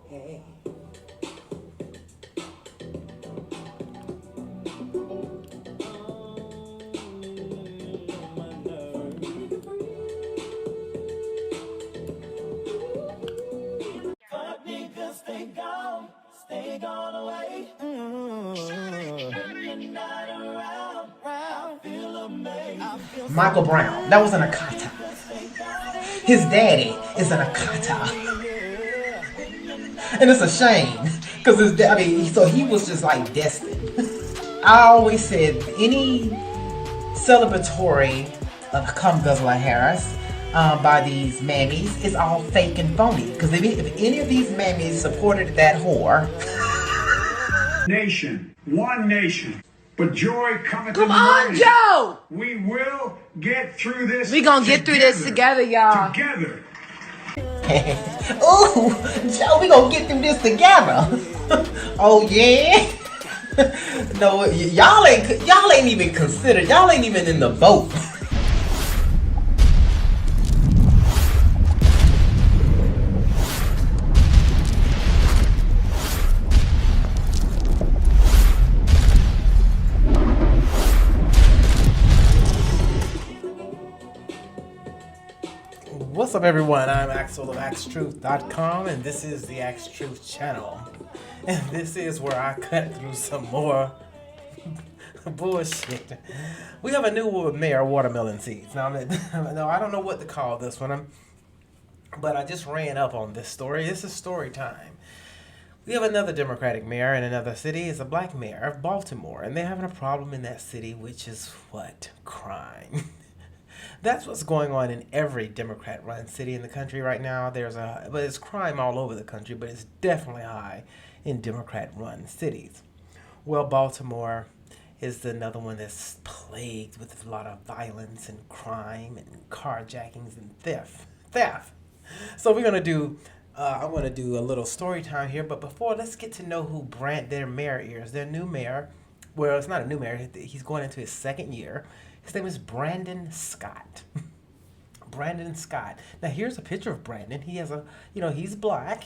Hey. Stay gone away. Michael Brown, that was an Akata. His daddy is an Akata. And it's a shame, because his dad, so he was just like destined. I always said any celebratory Come Guzzler Harris by these mammies is all fake and phony. Because if any of these mammies supported that whore. Nation, one nation, but joy cometh Come on, Joe! We will get through this. We gonna get through this together, y'all. Together. Ooh, Joe, we gonna get through this together. Oh yeah. No, y'all ain't even considered. Y'all ain't even in the boat. What's up, everyone? I'm Axel of Axetruth.com, and this is the Axetruth channel. And this is where I cut through some more bullshit. We have a new mayor, Watermelon Seeds. Now, no, I don't know what to call this one, but I just ran up on this story. This is story time. We have another Democratic mayor in another city. It's a black mayor of Baltimore, and they're having a problem in that city, which is what? Crime. That's what's going on in every Democrat-run city in the country right now. But it's crime all over the country, but it's definitely high in Democrat-run cities. Well, Baltimore is another one that's plagued with a lot of violence and crime and carjackings and theft. So we're gonna do. I want to do a little story time here, but before, let's get to know who their mayor is. Their new mayor. Well, it's not a new mayor. He's going into his second year. His name is Brandon Scott. Brandon Scott. Now here's a picture of Brandon. He has he's black.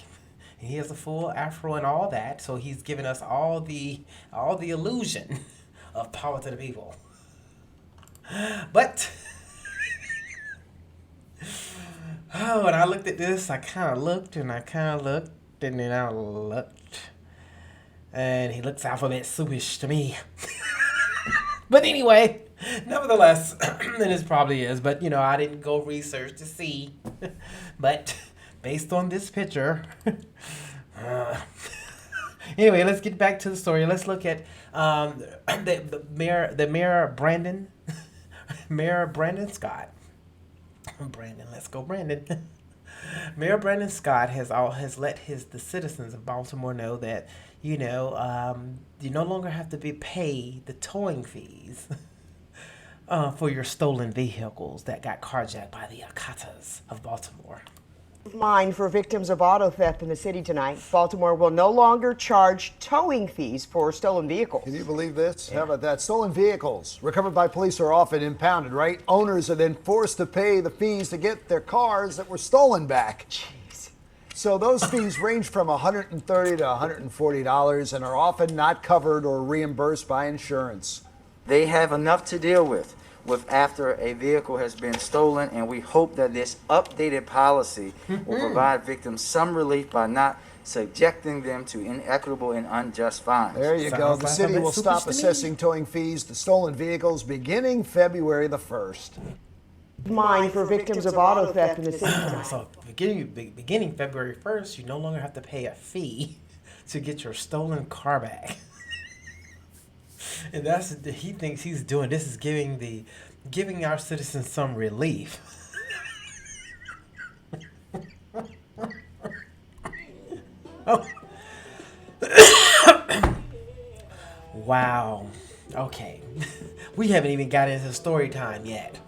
He has a full afro and all that. So he's giving us all the illusion of power to the people. But when I looked at this, I kind of looked and then I looked. And he looks alphabet soupish to me. But anyway, nevertheless, and it probably is, but I didn't go research to see. But based on this picture, anyway, let's get back to the story. Let's look at the mayor Brandon, Mayor Brandon Scott. Brandon, let's go, Brandon. Mayor Brandon Scott has let the citizens of Baltimore know that you no longer have to pay the towing fees for your stolen vehicles that got carjacked by the Akatas of Baltimore. Line for victims of auto theft in the city tonight. Baltimore will no longer charge towing fees for stolen vehicles. Can you believe this? Yeah. How about that? Stolen vehicles recovered by police are often impounded, right? Owners are then forced to pay the fees to get their cars that were stolen back. Jeez. So those fees range from $130 to $140 and are often not covered or reimbursed by insurance. They have enough to deal with after a vehicle has been stolen, and we hope that this updated policy will provide victims some relief by not subjecting them to inequitable and unjust fines. There you go. The city will stop assessing towing fees to stolen vehicles beginning February the 1st. Line for victims of auto theft in the city tonight. So beginning February 1st, you no longer have to pay a fee to get your stolen car back. And he thinks he's doing this is giving our citizens some relief. Oh. Wow. Okay. We haven't even got into story time yet.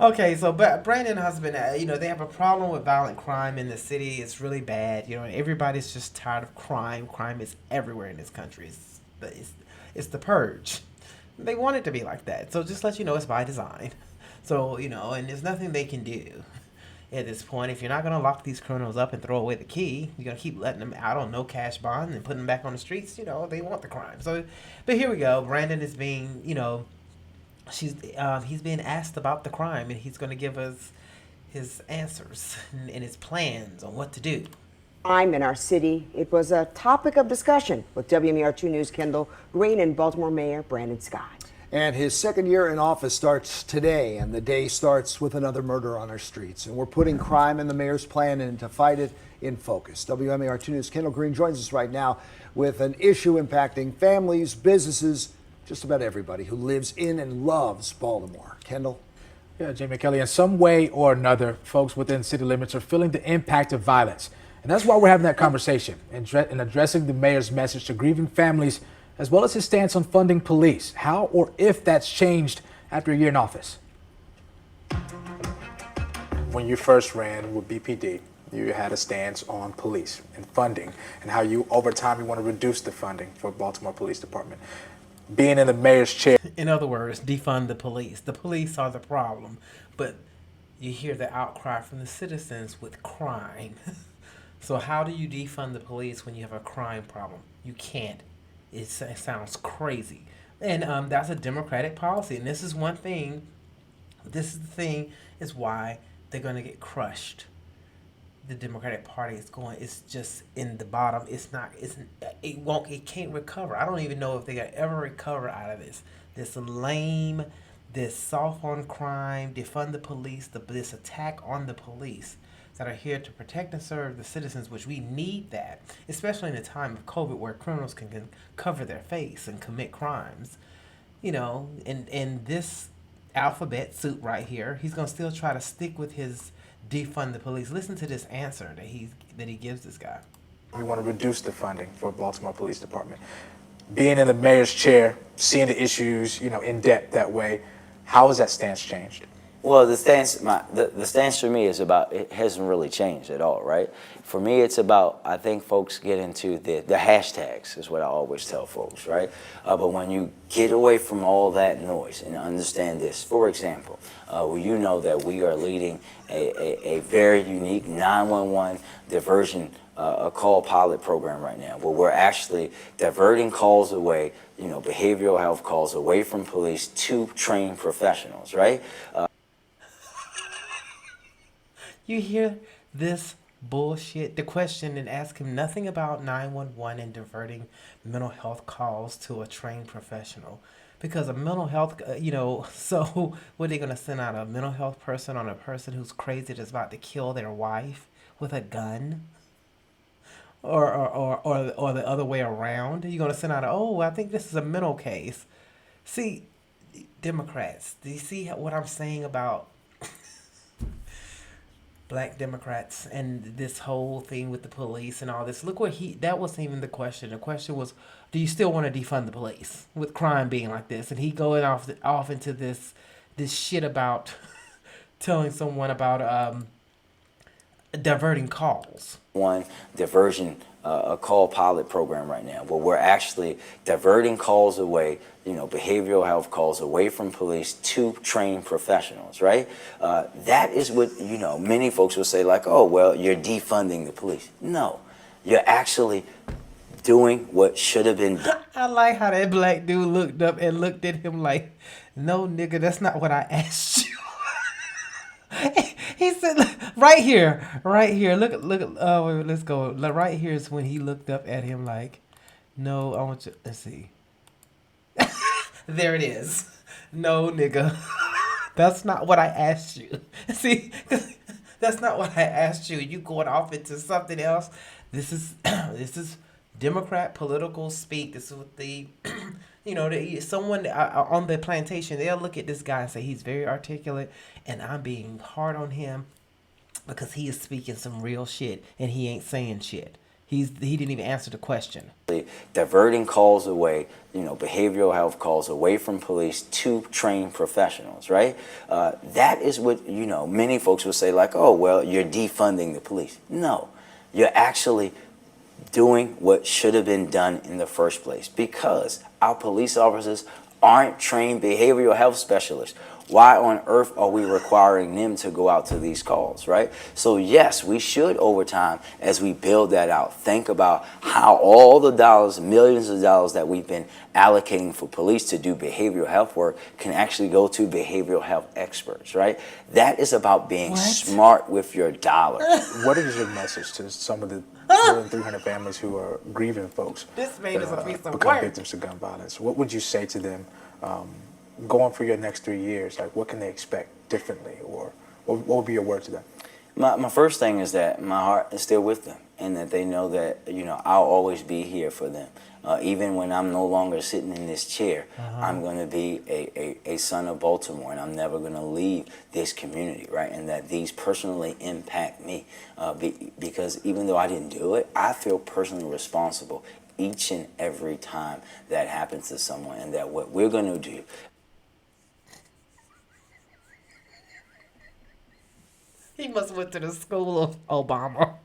Okay, so Brandon has been, they have a problem with violent crime in the city. It's really bad. Everybody's just tired of crime. Crime is everywhere in this country. It's the purge. They want it to be like that. So just let you know it's by design. So, and there's nothing they can do. at this point. If you're not going to lock these criminals up and throw away the key, you're going to keep letting them out on no cash bond and putting them back on the streets. You know, they want the crime. So, but here we go. Brandon is being, you know, he's being asked about the crime, and he's going to give us his answers and his plans on what to do. Crime in our city. It was a topic of discussion with WMER2 News' Kendall Green and Baltimore Mayor Brandon Scott. And his second year in office starts today, and the day starts with another murder on our streets. And we're putting crime and the mayor's plan in to fight it in focus. WMAR2 News' Kendall Green joins us right now with an issue impacting families, businesses, just about everybody who lives in and loves Baltimore. Kendall? Yeah, Jamie Kelly, in some way or another, folks within city limits are feeling the impact of violence. And that's why we're having that conversation and addressing the mayor's message to grieving families, as well as his stance on funding police. How or if that's changed after a year in office. When you first ran with BPD, you had a stance on police and funding and how you, over time, you want to reduce the funding for Baltimore Police Department. Being in the mayor's chair. In other words, defund the police. The police are the problem, but you hear the outcry from the citizens with crime. So how do you defund the police when you have a crime problem? You can't. It sounds crazy. And that's a Democratic policy. And this is one thing. This is the thing is why they're going to get crushed. The Democratic Party is going, it's just in the bottom. It can't recover. I don't even know if they can ever recover out of this. This lame, this soft on crime, defund the police, this attack on the police that are here to protect and serve the citizens, which we need that, especially in a time of COVID where criminals can cover their face and commit crimes. You know, in this alphabet soup right here, he's going to still try to stick with his defund the police. Listen to this answer that he gives this guy. We want to reduce the funding for Baltimore Police Department. Being in the mayor's chair, seeing the issues, in depth that way, how has that stance changed? Well, the stance for me is about, it hasn't really changed at all, right? For me, it's about, I think folks get into the hashtags is what I always tell folks, right? But when you get away from all that noise and understand this, for example, you know that we are leading a very unique 911 diversion call pilot program right now, where we're actually diverting calls away, behavioral health calls away from police to trained professionals, right? You hear this bullshit? The question, and ask him nothing about 911 and diverting mental health calls to a trained professional. Because a mental health, so what, are they going to send out a mental health person on a person who's crazy that's about to kill their wife with a gun? Or the other way around? You're going to send out, I think this is a mental case. See, Democrats, do you see what I'm saying about Black Democrats and this whole thing with the police and all this? Look what that wasn't even the question. The question was, do you still want to defund the police with crime being like this? And he going off into this shit about telling someone about diverting calls. One diversion a call pilot program right now, where we're actually diverting calls away, behavioral health calls away from police to trained professionals, right? That is what, many folks will say like, oh, well, you're defunding the police. No, you're actually doing what should have been done. I like how that black dude looked up and looked at him like, no, nigga, that's not what I asked you. He said, right here, look, wait, let's go. Right here is when he looked up at him like, no, I want you, let's see. There it is. No, nigga, that's not what I asked you. See, that's not what I asked you. You going off into something else. This is Democrat political speak. This is what someone on the plantation, they'll look at this guy and say he's very articulate, and I'm being hard on him because he is speaking some real shit and he ain't saying shit. He didn't even answer the question. Diverting calls away, behavioral health calls away from police to trained professionals, right? That is what, many folks will say like, oh, well, you're defunding the police. No, you're actually doing what should have been done in the first place, because our police officers aren't trained behavioral health specialists why on earth are we requiring them to go out to these calls, right? So yes, we should over time, as we build that out, think about how all the dollars, millions of dollars that we've been allocating for police to do behavioral health work can actually go to behavioral health experts, right? That is about being smart with your dollar. What is your message to some of the more than 300 families who are grieving folks This man is a piece of become work. victims to gun violence? What would you say to them going for your next 3 years? Like, what can they expect differently, or what would be your word to them? My first thing is that my heart is still with them, and that they know that, I'll always be here for them. Even when I'm no longer sitting in this chair, I'm going to be a son of Baltimore, and I'm never going to leave this community, right? And that these personally impact me because even though I didn't do it, I feel personally responsible each and every time that happens to someone, and that what we're going to do. He must have went to the school of Obama.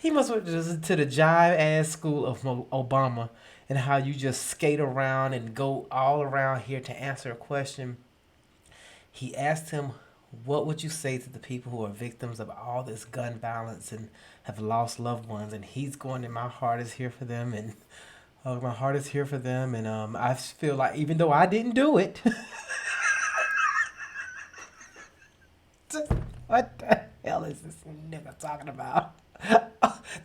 He must have went to the jive ass school of Obama, and how you just skate around and go all around here to answer a question. He asked him, what would you say to the people who are victims of all this gun violence and have lost loved ones? And he's going, and my heart is here for them, and my heart is here for them, and I feel like even though I didn't do it. What the hell is this nigga talking about?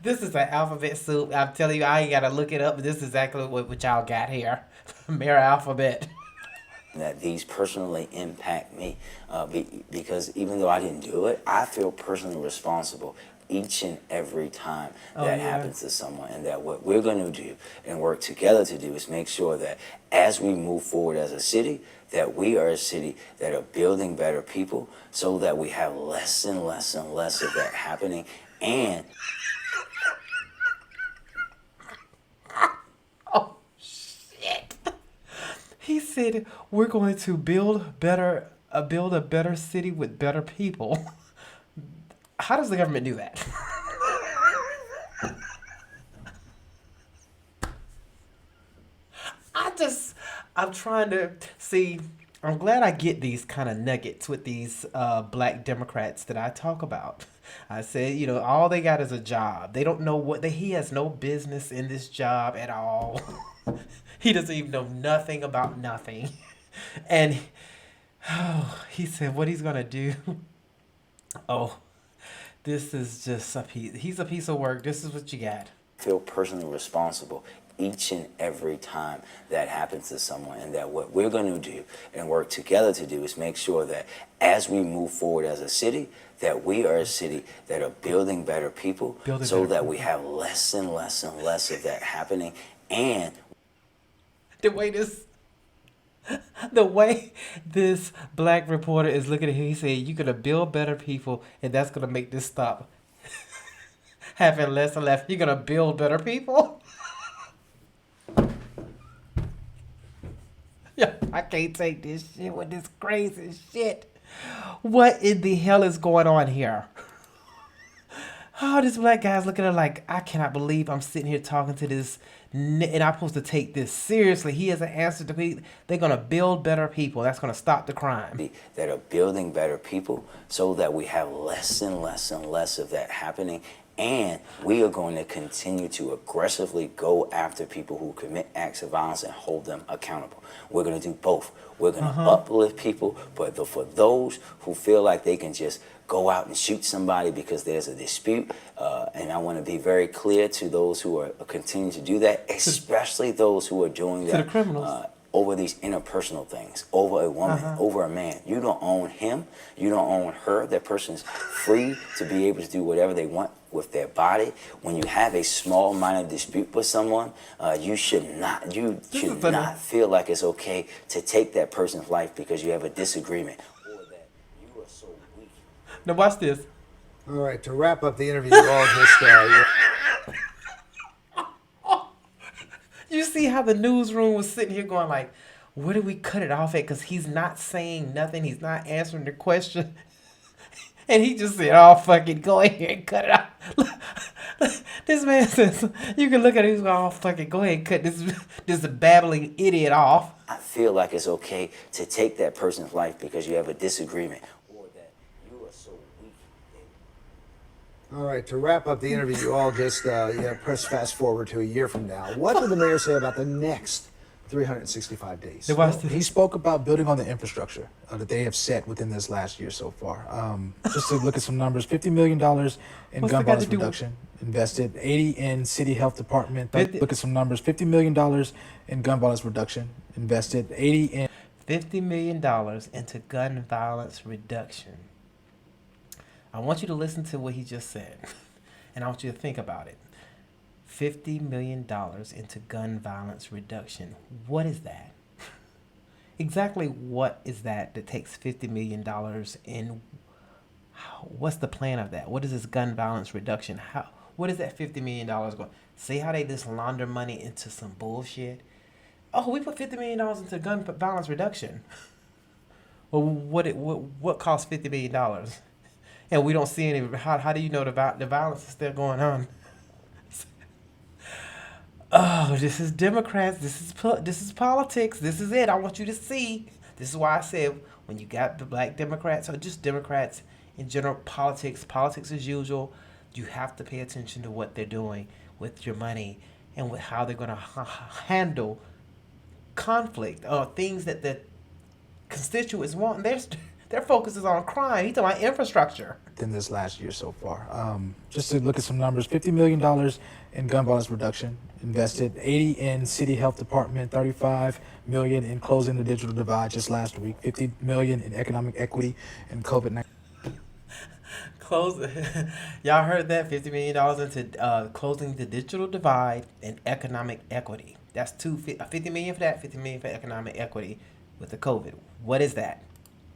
This is an alphabet soup. I'm telling you, I ain't gotta look it up. This is exactly what y'all got here. Mere alphabet. That these personally impact me because even though I didn't do it, I feel personally responsible each and every time that happens to someone, and that what we're going to do and work together to do is make sure that as we move forward as a city, that we are a city that are building better people, so that we have less and less and less of that happening. And Oh shit! He said we're going to build a better city with better people. How does the government do that? I'm trying to see. I'm glad I get these kind of nuggets with these black Democrats that I talk about. I said, all they got is a job. They don't know he has no business in this job at all. He doesn't even know nothing about nothing. And he said what he's going to do. Oh, this is just he's a piece of work. This is what you got. feel personally responsible each and every time that happens to someone, and that what we're going to do and work together to do is make sure that as we move forward as a city, that we are a city that are building better people, so that we have less and less and less of that happening. And the way this black reporter is looking at him, he said, you're going to build better people, and that's going to make this stop having less and less. You're going to build better people? Yeah, I can't take this shit with this crazy shit. What in the hell is going on here? Oh, this black guy's looking at her like, I cannot believe I'm sitting here talking to this, and I'm supposed to take this seriously. He has an answer to me. They're going to build better people. That's going to stop the crime. That are building better people, so that we have less and less and less of that happening. And we are going to continue to aggressively go after people who commit acts of violence and hold them accountable. We're going to do both. We're going to uplift people, but for those who feel like they can just go out and shoot somebody because there's a dispute, and I want to be very clear to those who are continuing to do that, especially those who are doing that to the criminals. Over these interpersonal things, over a woman, over a man. You don't own him. You don't own her. That person's free to be able to do whatever they want with their body. When you have a small minor dispute with someone, you should not feel like it's okay to take that person's life because you have a disagreement, or that you are so weak. Now watch this. All right, to wrap up the interview, all of this guy. You see how the newsroom was sitting here going like, where do we cut it off at? Because he's not saying nothing. He's not answering the question. And he just said, oh, fucking go in here and cut it off. This man says you can look at him. He's all fucking go ahead and cut this babbling idiot off. I feel like it's okay to take that person's life because you have a disagreement or that you are so weak. All right, to wrap up the interview, you all just press fast forward to a year from now. What did the mayor say about the next 365 days? He spoke about building on the infrastructure that they have set within this last year so far. Just to look at some numbers, $50 million in gun violence reduction invested, 80 in city health department. Look at some numbers, $50 million in gun violence reduction invested, 80 in $50 million into gun violence reduction. I want you to listen to what he just said, and I want you to think about it. $50 million into gun violence reduction. What is that? Exactly what is that takes $50 million in? What's the plan of that? What is this gun violence reduction? What is that $50 million going? See how they just launder money into some bullshit? Oh, we put $50 million into gun violence reduction. Well, what costs $50 million? And we don't see any. How do you know the violence is still going on? Oh, this is Democrats. This is politics. This is it. I want you to see. This is why I said when you got the black Democrats or just Democrats in general, politics as usual, you have to pay attention to what they're doing with your money and with how they're going to handle conflict or things that the constituents want. Their focus is on crime. He's talking about infrastructure. in this last year so far. Just to look at some numbers, $50 million in gun violence reduction invested, 80 in city health department, 35 million in closing the digital divide just last week, 50 million in economic equity and COVID-19. Y'all heard that? $50 million into closing the digital divide and economic equity. That's $50 million for that, $50 million for economic equity with the COVID. What is that?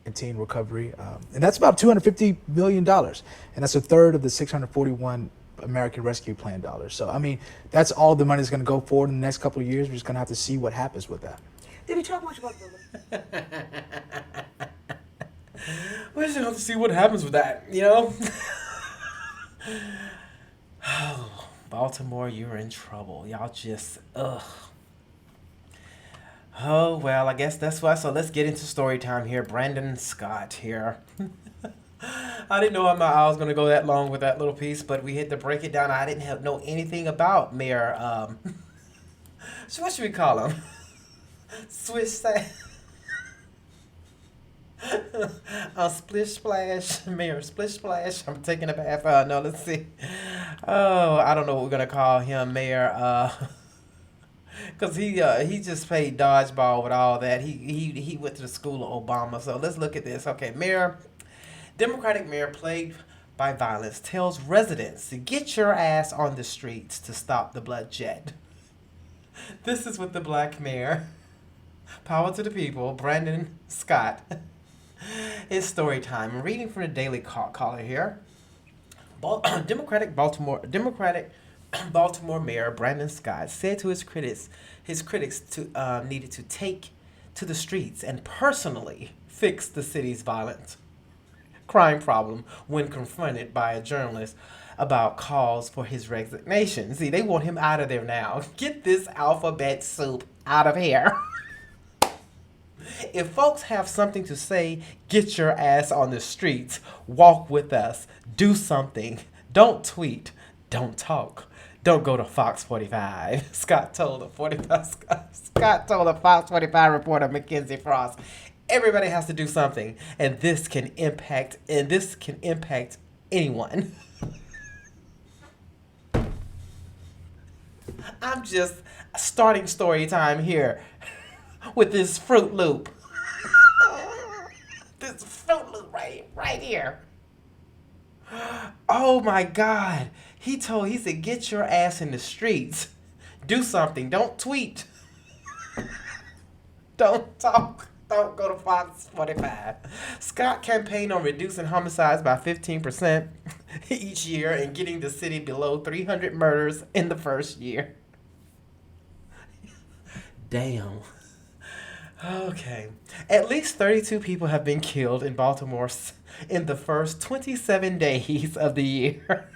Recovery, and that's about $250 million, and that's a third of the 641 American Rescue Plan dollars. So I mean, that's all the money that's going to go forward in the next couple of years. We're just going to have to see what happens with that. Did he talk much about the We're just going to have to see what happens with that, you know? Oh, Baltimore, you're in trouble. Y'all just, ugh. Oh, well, I guess that's why. So let's get into story time here. Brandon Scott here. I didn't know I was going to go that long with that little piece, but we had to break it down. I didn't know anything about Mayor, so what should we call him? Splish Splash, Mayor Splish Splash. I'm taking a bath. No, let's see. Oh, I don't know what we're going to call him, Mayor, because he just played dodgeball with all that. He went to the school of Obama. So let's look at this. Okay, Democratic mayor plagued by violence tells residents to get your ass on the streets to stop the bloodshed. This is with the black mayor. Power to the people, Brandon Scott. It's story time. I'm reading from the Daily Caller here. Democratic Baltimore Mayor Brandon Scott said to his critics needed to take to the streets and personally fix the city's violent crime problem when confronted by a journalist about calls for his resignation. See, they want him out of there now. Get this alphabet soup out of here. If folks have something to say, get your ass on the streets. Walk with us. Do something. Don't tweet. Don't talk. Don't go to Fox 45. Scott told a Fox 45 reporter, Mackenzie Frost. Everybody has to do something, and this can impact anyone. I'm just starting story time here with this Fruit Loop. This Fruit Loop right here. Oh my God. He said, get your ass in the streets. Do something. Don't tweet. Don't talk. Don't go to Fox 45. Scott campaigned on reducing homicides by 15% each year and getting the city below 300 murders in the first year. Damn. Okay. At least 32 people have been killed in Baltimore in the first 27 days of the year.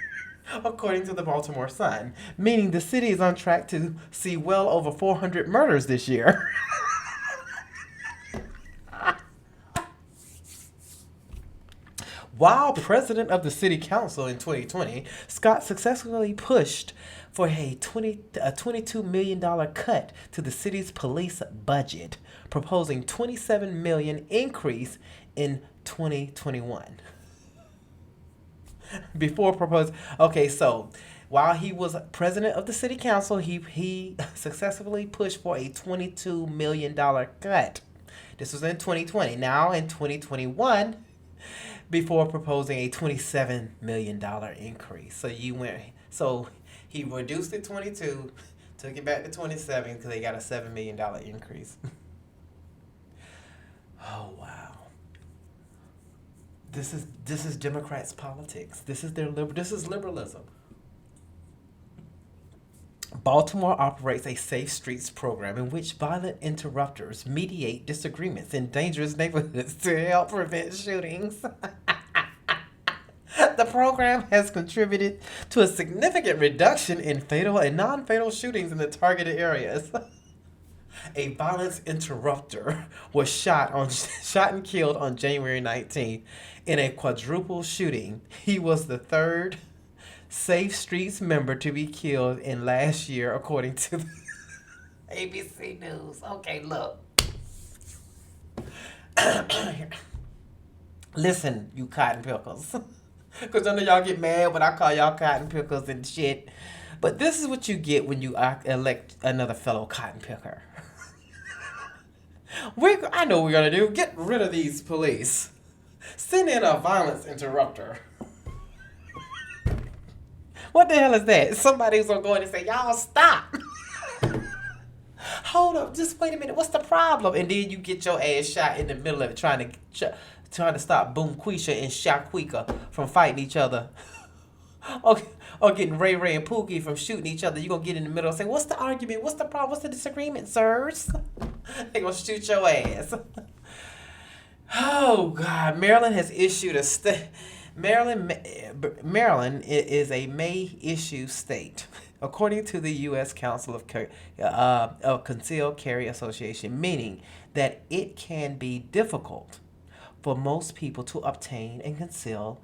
according to the Baltimore Sun, meaning the city is on track to see well over 400 murders this year. While president of the city council in 2020, Scott successfully pushed for a $22 million cut to the city's police budget, proposing $27 million increase in 2021. Before proposing, okay, so while he was president of the city council, he successfully pushed for a $22 million cut. This was in 2020. Now in 2021, before proposing a $27 million increase. So he reduced it 22, took it back to 27 because they got a $7 million increase. Oh wow. This is Democrats' politics. This is liberalism. Baltimore operates a safe streets program in which violent interrupters mediate disagreements in dangerous neighborhoods to help prevent shootings. The program has contributed to a significant reduction in fatal and non-fatal shootings in the targeted areas. A violence interrupter was shot and killed on January 19th in a quadruple shooting. He was the third Safe Streets member to be killed in last year, according to the ABC News. Okay, look. Listen, you cotton pickers. Because I know y'all get mad when I call y'all cotton pickers and shit. But this is what you get when you elect another fellow cotton picker. I know what we're going to do. Get rid of these police. Send in a violence interrupter. What the hell is that? Somebody's going to go in and say, y'all stop. Hold up, just wait a minute. What's the problem? And then you get your ass shot in the middle of it trying to stop Boom Quisha and Shaquika from fighting each other. Or getting Ray Ray and Pookie from shooting each other. You're going to get in the middle and say, what's the argument? What's the problem? What's the disagreement, sirs? They're going to shoot your ass. Oh, God. Maryland has issued a Maryland is a May issue state, according to the U.S. Council of Conceal Carry Association, meaning that it can be difficult for most people to obtain and conceal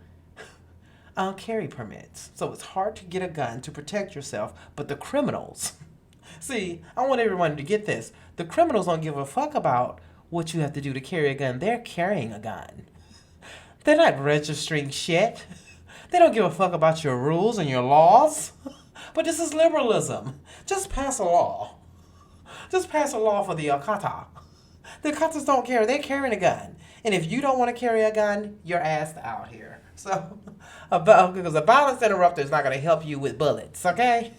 carry permits. So it's hard to get a gun to protect yourself, but the criminals, see, I want everyone to get this. The criminals don't give a fuck about what you have to do to carry a gun. They're carrying a gun. They're not registering shit. They don't give a fuck about your rules and your laws. But this is liberalism. Just pass a law. Just pass a law for the Akata. The Akatas don't care. They're carrying a gun. And if you don't want to carry a gun, you're asked out here. So, because a violence interrupter is not going to help you with bullets, okay?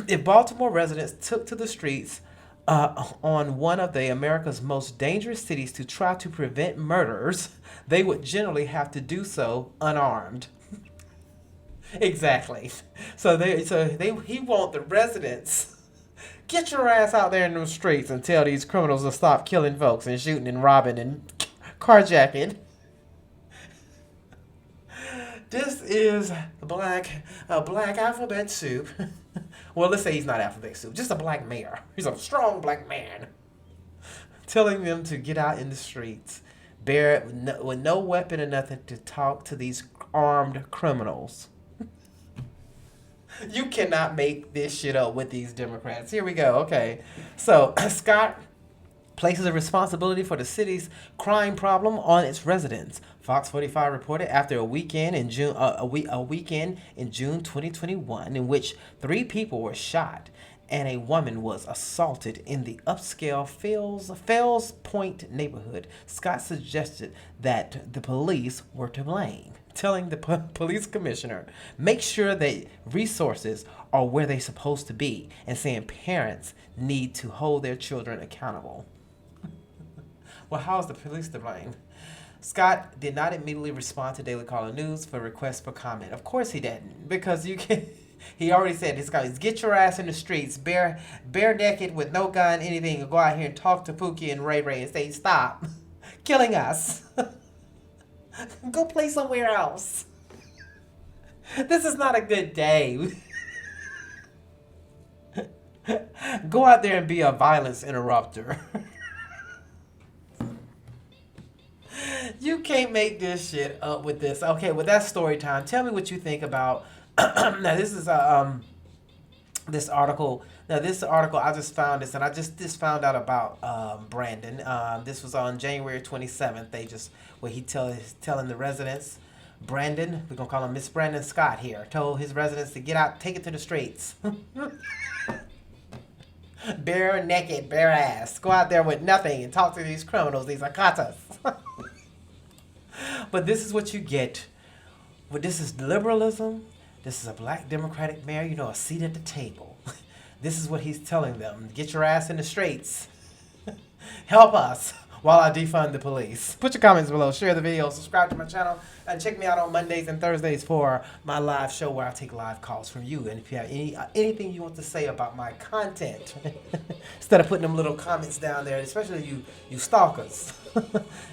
If Baltimore residents took to the streets on one of America's most dangerous cities to try to prevent murders, they would generally have to do so unarmed. Exactly. So he want the residents, get your ass out there in the streets and tell these criminals to stop killing folks and shooting and robbing and carjacking. This is black alphabet soup. Well, let's say he's not alphabet soup. Just a black mayor. He's a strong black man. Telling them to get out in the streets, with no weapon or nothing, to talk to these armed criminals. You cannot make this shit up with these Democrats. Here we go. Okay. So, Scott places a responsibility for the city's crime problem on its residents. Fox 45 reported after a weekend in June 2021 in which 3 people were shot and a woman was assaulted in the upscale Fells Point neighborhood. Scott suggested that the police were to blame, telling the police commissioner, make sure that resources are where they're supposed to be, and saying parents need to hold their children accountable. Well, how is the police to blame? Scott did not immediately respond to Daily Caller News for requests for comment. Of course he didn't, because you can. He already said this guy is get your ass in the streets, bare naked with no gun, anything, and go out here and talk to Pookie and Ray Ray and say stop killing us. Go play somewhere else. This is not a good day. Go out there and be a violence interrupter. You can't make this shit up with this. Okay, well, that's story time. Tell me what you think about. Now, this is this article. Now, this article, I just found this, and I just found out about Brandon. This was on January 27th. Where he telling the residents, Brandon, we're gonna call him Miss Brandon Scott here, told his residents to get out, take it to the streets. Bare naked, bare ass. Go out there with nothing and talk to these criminals, these akatas. But this is what you get. Well, this is liberalism. This is a black Democratic mayor, a seat at the table. This is what he's telling them. Get your ass in the streets. Help us while I defund the police. Put your comments below, share the video, subscribe to my channel, and check me out on Mondays and Thursdays for my live show where I take live calls from you. And if you have anything you want to say about my content, instead of putting them little comments down there, especially you stalkers,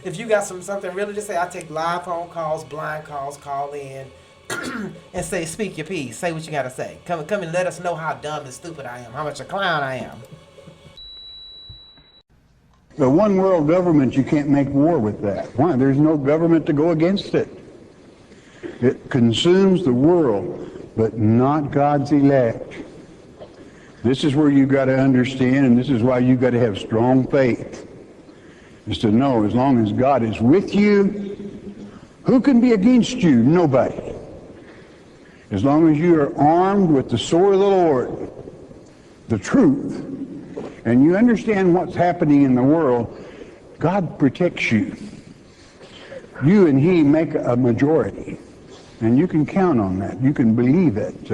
if you got something really to say, I take live phone calls, blind calls, call in, and speak your piece. Say what you got to say. Come and let us know how dumb and stupid I am, how much a clown I am. The one world government, you can't make war with that. Why? There's no government to go against it. It consumes the world, but not God's elect. This is where you've got to understand, and this is why you've got to have strong faith, is to know as long as God is with you, who can be against you? Nobody. As long as you are armed with the sword of the Lord, the truth, and you understand what's happening in the world, God protects you. You and He make a majority, and you can count on that. You can believe it.